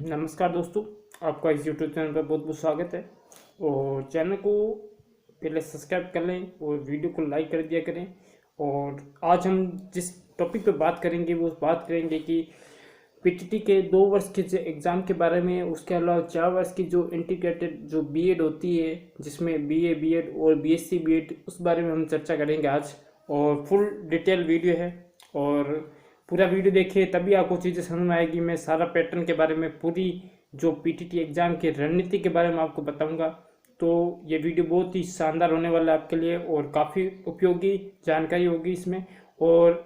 नमस्कार दोस्तों, आपका इस यूट्यूब चैनल पर बहुत बहुत स्वागत है। और चैनल को पहले सब्सक्राइब कर लें और वीडियो को लाइक कर दिया करें। और आज हम जिस टॉपिक पे बात करेंगे वो बात करेंगे कि पीटीटी के 2 वर्ष के जो एग्ज़ाम के बारे में, उसके अलावा 4 वर्ष की जो इंटीग्रेटेड जो बीएड होती है जिसमें बीए बीएड और बीएससी बीएड, उस बारे में हम चर्चा करेंगे आज। और फुल डिटेल वीडियो है और पूरा वीडियो देखिए तभी आपको चीज़ें समझ में आएगी। मैं सारा पैटर्न के बारे में, पूरी जो पीटीटी एग्ज़ाम की रणनीति के बारे में आपको बताऊंगा। तो ये वीडियो बहुत ही शानदार होने वाला है आपके लिए और काफ़ी उपयोगी जानकारी होगी इसमें। और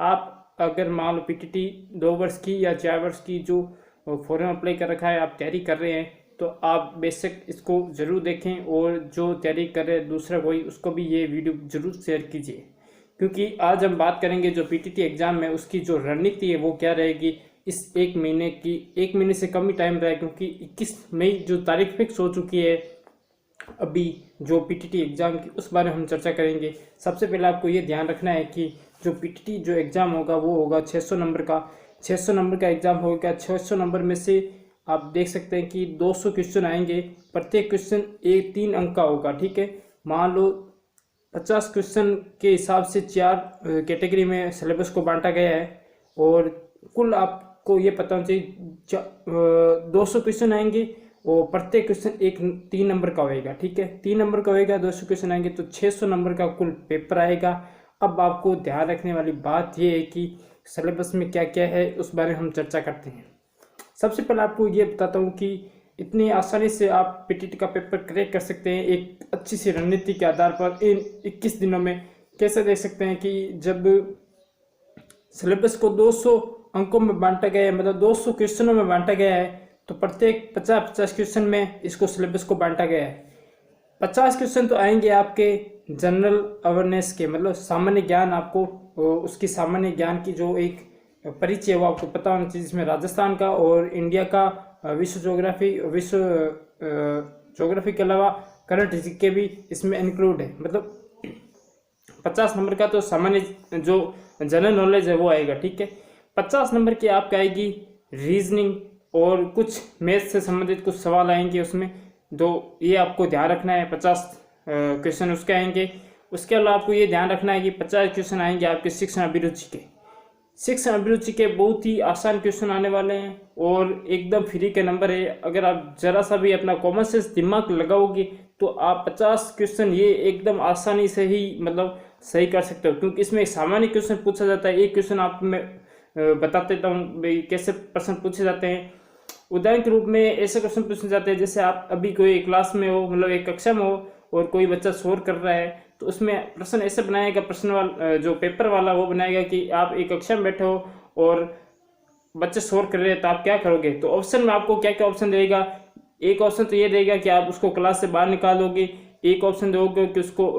आप अगर मान लो पीटीटी 2 वर्ष की या 4 वर्ष की जो फॉर्म अप्लाई कर रखा है, आप तैयारी कर रहे हैं, तो आप बेशक इसको ज़रूर देखें। और जो तैयारी कर रहे हैं दूसरा कोई, उसको भी ये वीडियो ज़रूर शेयर कीजिए, क्योंकि आज हम बात करेंगे जो पीटीटी एग्ज़ाम है उसकी जो रणनीति है वो क्या रहेगी इस 1 महीने की। 1 महीने से कम ही टाइम रहा है, क्योंकि 21 मई जो तारीख फिक्स हो चुकी है अभी जो पीटीटी एग्ज़ाम की, उस बारे में हम चर्चा करेंगे। सबसे पहले आपको ये ध्यान रखना है कि जो पीटीटी जो एग्ज़ाम होगा वो होगा 600 नंबर का। 600 नंबर का एग्ज़ाम होगा। 600 नंबर में से आप देख सकते हैं कि 200 क्वेश्चन आएंगे। प्रत्येक क्वेश्चन 3 अंक का होगा, ठीक है। मान लो 50 क्वेश्चन के हिसाब से 4 कैटेगरी में सिलेबस को बांटा गया है। और कुल आपको ये पता होना चाहिए 200 क्वेश्चन आएंगे और प्रत्येक क्वेश्चन 3 नंबर का होएगा, ठीक है। 3 नंबर का होएगा, 200 क्वेश्चन आएंगे तो 600 नंबर का कुल पेपर आएगा। अब आपको ध्यान रखने वाली बात यह है कि सिलेबस में क्या क्या है उस बारे में हम चर्चा करते हैं। सबसे पहले आपको ये बताता हूँ कि इतनी आसानी से आप पीटीटी का पेपर क्रैक कर सकते हैं एक अच्छी सी रणनीति के आधार पर। इन 21 दिनों में कैसे देख सकते हैं कि जब सिलेबस को 200 अंकों में बांटा गया है, मतलब 200 क्वेश्चनों में बांटा गया है, तो प्रत्येक 50-50 क्वेश्चन में इसको सिलेबस को बांटा गया है। 50 क्वेश्चन तो आएंगे आपके जनरल अवेयरनेस के, मतलब सामान्य ज्ञान, आपको उसकी सामान्य ज्ञान की जो एक परिचय वो आपको पता होना चाहिए, जिसमें राजस्थान का और इंडिया का विश्व ज्योग्राफी के अलावा करंट जीके भी इसमें इंक्लूड है। मतलब 50 नंबर का तो सामान्य जो जनरल नॉलेज है वो आएगा, ठीक है। 50 नंबर की आपकी आएगी रीजनिंग और कुछ मैथ से संबंधित कुछ सवाल आएंगे उसमें। तो ये आपको ध्यान रखना है, 50 क्वेश्चन उसके आएंगे। उसके अलावा आपको ये ध्यान रखना है कि 50 क्वेश्चन आएंगे आपके शिक्षण अभिरुचि के। शिक्षण अभिरुचि के बहुत ही आसान क्वेश्चन आने वाले हैं और एकदम फ्री के नंबर है। अगर आप जरा सा भी अपना कॉमन सेंस दिमाग लगाओगे तो आप 50 क्वेश्चन ये एकदम आसानी से ही मतलब सही कर सकते हो, क्योंकि इसमें सामान्य क्वेश्चन पूछा जाता है। एक क्वेश्चन आप मैं बता देता हूँ भाई कैसे प्रश्न पूछे जाते हैं। उदाहरण के रूप में ऐसे क्वेश्चन पूछे जाते हैं जैसे आप अभी कोई क्लास में हो, मतलब एक कक्षा में हो और कोई बच्चा शोर कर रहा है, तो उसमें प्रश्न ऐसे बनाएगा, प्रश्न वाला जो पेपर वाला वो बनाएगा कि आप एक कक्षा में बैठे हो और बच्चे शोर कर रहे हैं तो आप क्या करोगे। तो ऑप्शन में आपको क्या क्या ऑप्शन देगा। एक ऑप्शन तो ये देगा कि आप उसको क्लास से बाहर निकालोगे, एक ऑप्शन दोगे कि उसको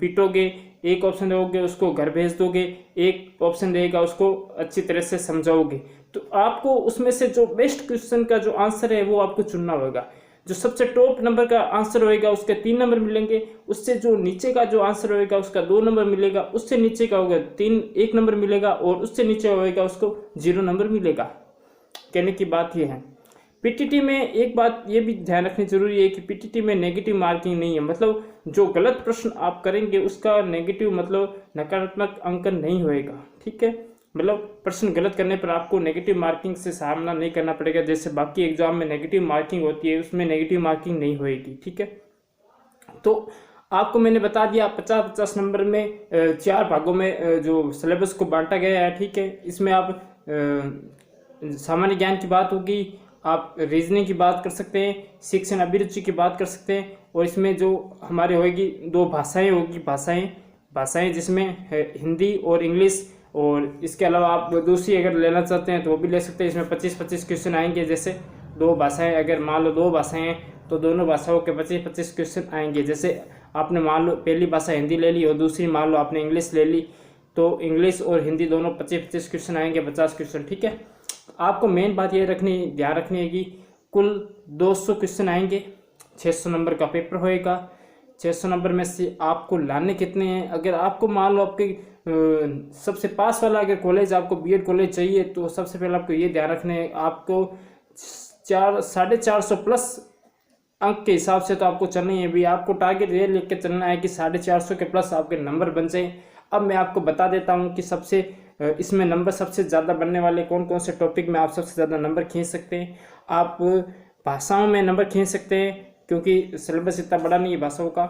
पीटोगे, एक ऑप्शन दोगे उसको घर भेज दोगे, एक ऑप्शन देगा उसको अच्छी तरह से समझाओगे। तो आपको उसमें से जो बेस्ट क्वेश्चन का जो आंसर है वो आपको चुनना होगा। जो सबसे टॉप नंबर का आंसर होएगा उसके 3 नंबर मिलेंगे, उससे जो नीचे का जो आंसर होएगा उसका 2 नंबर मिलेगा, उससे नीचे का होगा 1 नंबर मिलेगा और उससे नीचे होएगा उसको 0 नंबर मिलेगा। कहने की बात यह है, पीटीटी में एक बात ये भी ध्यान रखनी जरूरी है कि पीटीटी में नेगेटिव मार्किंग नहीं है। मतलब जो गलत प्रश्न आप करेंगे उसका नेगेटिव मतलब नकारात्मक अंकन नहीं होएगा, ठीक है। मतलब प्रश्न गलत करने पर आपको नेगेटिव मार्किंग से सामना नहीं करना पड़ेगा, जैसे बाकी एग्जाम में नेगेटिव मार्किंग होती है, उसमें नेगेटिव मार्किंग नहीं होएगी, ठीक है। तो आपको मैंने बता दिया 50-50 नंबर में 4 भागों में जो सिलेबस को बांटा गया है, ठीक है। इसमें आप सामान्य ज्ञान की बात होगी, आप रीजनिंग की बात कर सकते हैं, शिक्षण अभिरुचि की बात कर सकते हैं, और इसमें जो हमारे होगी 2 भाषाएं होगी, भाषाएं जिसमें हिंदी और इंग्लिश। और इसके अलावा आप दूसरी अगर लेना चाहते हैं तो वो भी ले सकते हैं। इसमें 25-25 क्वेश्चन आएंगे। जैसे 2 भाषाएं, अगर मान लो 2 भाषाएं हैं तो दोनों भाषाओं के 25-25 क्वेश्चन आएंगे। जैसे आपने मान लो पहली भाषा हिंदी ले ली और दूसरी मान लो आपने इंग्लिश ले ली, तो इंग्लिश और हिंदी दोनों 25-25 क्वेश्चन आएंगे, 50 क्वेश्चन, ठीक है। आपको मेन बात ये ध्यान रखनी है कि कुल 200 क्वेश्चन आएंगे, 600 नंबर का पेपर होएगा। 600 नंबर में से आपको लाने कितने हैं। अगर आपको मान लो आपके सबसे पास वाला अगर कॉलेज आपको बीएड कॉलेज चाहिए तो सबसे पहले आपको ये ध्यान रखना है, आपको 450 प्लस अंक के हिसाब से तो आपको चलना ही है भी। आपको टारगेट ये लेके चलना है कि 450 के प्लस आपके नंबर बन जाए। अब मैं आपको बता देता हूँ कि सबसे इसमें नंबर सबसे ज़्यादा बनने वाले कौन कौन से टॉपिक में आप सबसे ज़्यादा नंबर खींच सकते हैं। आप भाषाओं में नंबर खींच सकते हैं क्योंकि सिलेबस इतना बड़ा नहीं है भाषाओं का।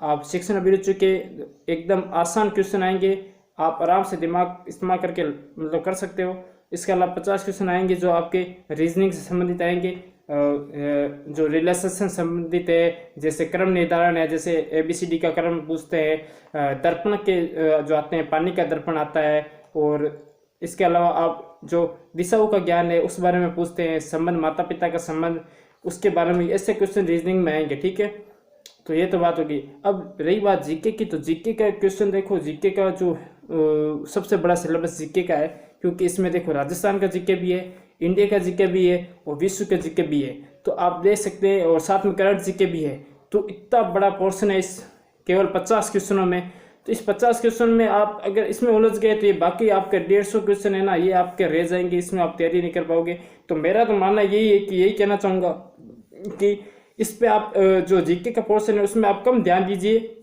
आप शिक्षण अभिरुचि के एकदम आसान क्वेश्चन आएंगे, आप आराम से दिमाग इस्तेमाल करके मतलब कर सकते हो। इसके अलावा 50 क्वेश्चन आएंगे जो आपके रीजनिंग से संबंधित आएंगे, जो रिलेशन से संबंधित है, जैसे क्रम निर्धारण है, जैसे ABCD का क्रम पूछते हैं, दर्पण के जो आते हैं, पानी का दर्पण आता है। और इसके अलावा आप जो दिशाओं का ज्ञान है उस बारे में पूछते हैं, संबंध माता पिता का संबंध उसके बारे में, ऐसे क्वेश्चन रीजनिंग में आएंगे। ठीक है, तो ये तो बात होगी। अब रही बात जीके की, तो जीके का क्वेश्चन देखो, जीके का जो सबसे बड़ा सिलेबस जीके का है, क्योंकि इसमें देखो राजस्थान का जीके भी है, इंडिया का जीके भी है और विश्व का जीके भी है। तो आप देख सकते हैं, और साथ में करंट जीके भी है। तो इतना बड़ा पोर्शन है इस केवल 50 क्वेश्चनों में। तो इस 50 क्वेश्चन में आप अगर इसमें उलझ गए तो ये बाकी आपके 150 क्वेश्चन है ना, ये आपके रह जाएंगे, इसमें आप तैयारी नहीं कर पाओगे। तो मेरा तो मानना यही है कि यही कहना चाहूँगा कि इस पे आप जो जीके का पोर्शन है उसमें आप कम ध्यान दीजिए।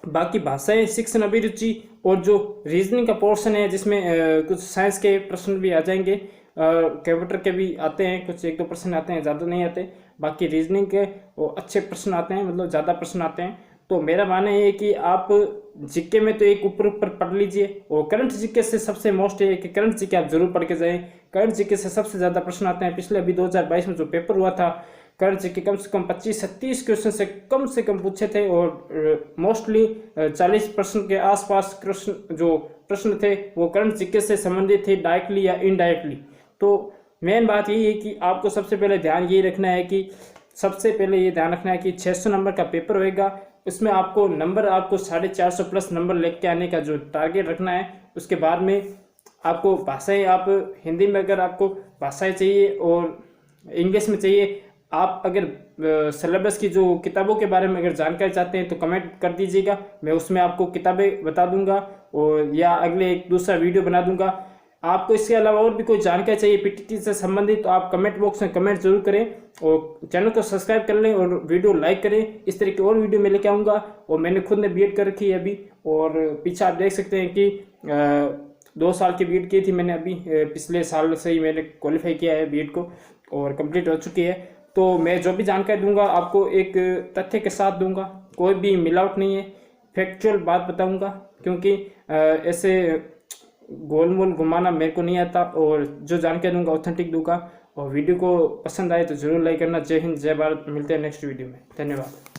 बाकी भाषाएं, शिक्षण अभिरुचि और जो रीजनिंग का पोर्शन है जिसमें कुछ साइंस के प्रश्न भी आ जाएंगे, कंप्यूटर के भी आते हैं, कुछ 1-2 प्रश्न आते हैं, ज़्यादा नहीं आते। बाकी रीजनिंग के वो अच्छे प्रश्न आते हैं, मतलब ज़्यादा प्रश्न आते हैं। तो मेरा मानना ये है कि आप जीके में तो एक ऊपर पढ़ लीजिए, और करंट जीके से सबसे मोस्ट है कि करंट जीके आप जरूर पढ़ के जाएं। करंट जीके से सबसे ज़्यादा प्रश्न आते हैं। पिछले अभी 2022 में जो पेपर हुआ था करंट जीके, कम से कम 25 से 30 क्वेश्चन से कम पूछे थे, और मोस्टली 40% के आसपास प्रश्न थे वो करंट जीके से संबंधित थे, डायरेक्टली या इनडायरेक्टली। तो मेन बात यही है कि आपको सबसे पहले ध्यान ये रखना है कि 600 नंबर का पेपर होएगा। उसमें आपको नंबर 450 प्लस नंबर लेके आने का जो टारगेट रखना है। उसके बाद में आपको भाषाएं, आप हिंदी में अगर आपको भाषाएं चाहिए और इंग्लिश में चाहिए, आप अगर सिलेबस की जो किताबों के बारे में अगर जानकारी चाहते हैं तो कमेंट कर दीजिएगा, मैं उसमें आपको किताबें बता दूंगा, और या अगले एक दूसरा वीडियो बना दूंगा। आपको इसके अलावा और भी कोई जानकारी चाहिए पीटीटी से संबंधित तो आप कमेंट बॉक्स में कमेंट जरूर करें, और चैनल को सब्सक्राइब कर लें और वीडियो लाइक करें। इस तरह की और वीडियो मैं लेके आऊँगा। और मैंने खुद ने बीएड कर रखी है अभी, और पीछे आप देख सकते हैं कि 2 साल की बीएड की थी मैंने, अभी पिछले साल से ही मैंने क्वालिफाई किया है बीएड को, और कंप्लीट हो चुकी है। तो मैं जो भी जानकारी दूंगा आपको एक तथ्य के साथ दूंगा, कोई भी मिलावट नहीं है, फैक्चुअल बात बताऊंगा, क्योंकि ऐसे गोलमोल घुमाना मेरे को नहीं आता, और जो जानकारी दूंगा ऑथेंटिक दूंगा। और वीडियो को पसंद आए तो जरूर लाइक करना। जय हिंद, जय भारत। मिलते हैं नेक्स्ट वीडियो में। धन्यवाद।